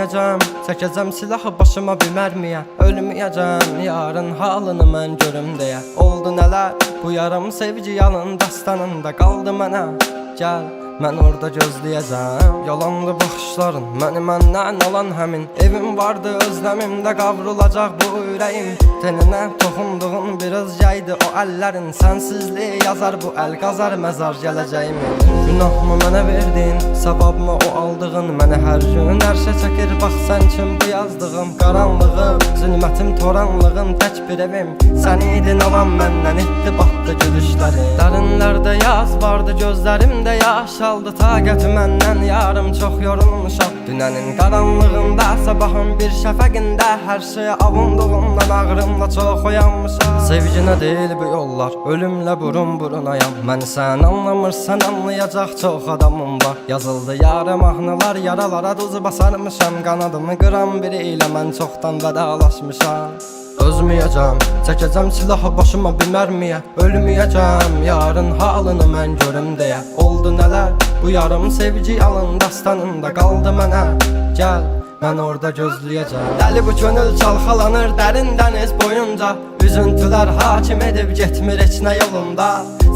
Ölməyəcəm, çəkəcəm silahı başıma bir mərmiyə. Ölməyəcəm, yarın halını mən görüm deyə. Oldu nələr, bu yarım sevgi yalın dastanında qaldı mənə. Gəl, mən orada gözləyəcəm. Yalandı baxışların, məni məndən alan həmin. Evim vardı, özləmimdə qavrulacaq bu ürəyim. Teninə toxunduğun bir özgəydi o əllərin. Sənsizliyi yazar bu əl, qazar məzar gələcəyimi. Günahımı mənə verdin, savabımı o aldığın. Məni hər gün ərşə çəkir, bax sən kim bu yazdığım. Qaranlığım, zülmətim, toranlığım, tək bir evim. Sən idin alan məndən, etdi batdı gülüşləri. Dərinlərdə yaz vardı, gözlərimdə yaş aldı. Taqəti məndən yarım çox yorulmuşam. Dünənin qaranlığında, sabahın bir şəfəqində. Hər şeyə avunduğumdan ağrımla çox oyanmışam. Sevginə deyil bu yollar, ölümlə burun burunayam. Məni sən anlamırsan, anlayacaq çox adamım var. Yazıldı yarım mahnılar, yaralara duz basarmışam. Qanadımı qıran biri ilə mən çoxdan vedalaşmışam. Özməyəcəm, çəkəcəm silahı başıma bir mərmiyə. Ölməyəcəm, yarın halını mən görüm deyə. Oldu nələr, bu yarım sevgi yalın dastanında qaldı mənə. Gəl, mən orada gözləyəcəm. Dəli bu könül çalxalanır dərin dəniz boyunca. Üzüntülər hakim edib getmir heç nə yolunda.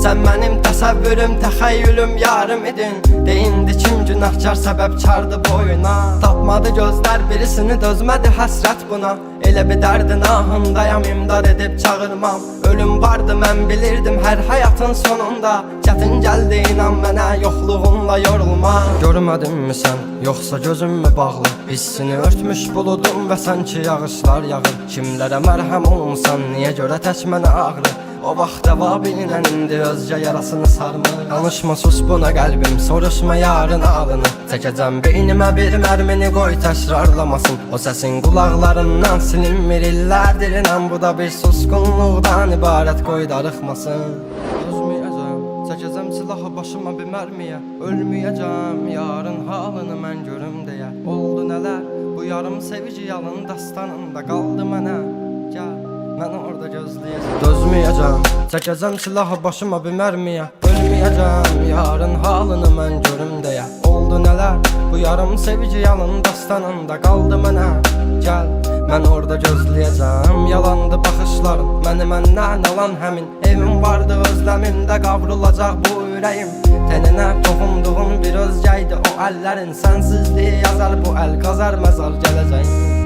Sən mənim təsəvvürüm, təxəyyülüm, yarım idin. Deyindi kim günahkar səbəbkardı boyuna. Tapmadı gözlər birisini, dözmədi həsrət buna. Elə bir dərdin ahındayam, imdad edib çağırmam. Ölüm vardı mən bilirdim hər həyatın sonunda. Çətin gəldi inan mənə, yoxluğunla yorulma. Görmədinmi sən, yoxsa gözüm mü bağlı? Hissini örtmüş buludum və sanki yağışlar yağır. Kimlərə mərhəm olmuşsan, niyə görə tək mənə ağrı? O vaxt cavabinlə indi özcə yarasını sarmır. Danışma sus buna qəlbim, soruşma yarın ağlını. Çəkəcəm beynimə bir mərmini, qoy təkrarlamasın. O səsin qulaqlarından silinmir illərdir inan. Bu da bir susqunluqdan ibarət, qoy darıxmasın. Özməyəcəm, çəkəcəm silahı başıma bir mərmiyə. Ölməyəcəm, yarın halını mən görüm deyə. Oldu nələr, bu yarım sevgi yalın dastanında qaldı mənə. Gəl, mən orada gözləyəcəm. Dözməyəcəm, çəkəcəm silahı başıma bir mərmiyə. Ölməyəcəm, yarın halını mən görüm deyə. Oldu nələr, bu yarım sevgi yalın dastanında qaldı mənə. Gəl, mən orada gözləyəcəm. Yalandı baxışların, məni məndən alan həmin. Evim vardı, özləmimdə qavrulacaq bu ürəyim. Teninə toxunduğun bir özgəydi o əllərin. Sənsizliyi yazar bu əl, qazar məzar gələcəyim.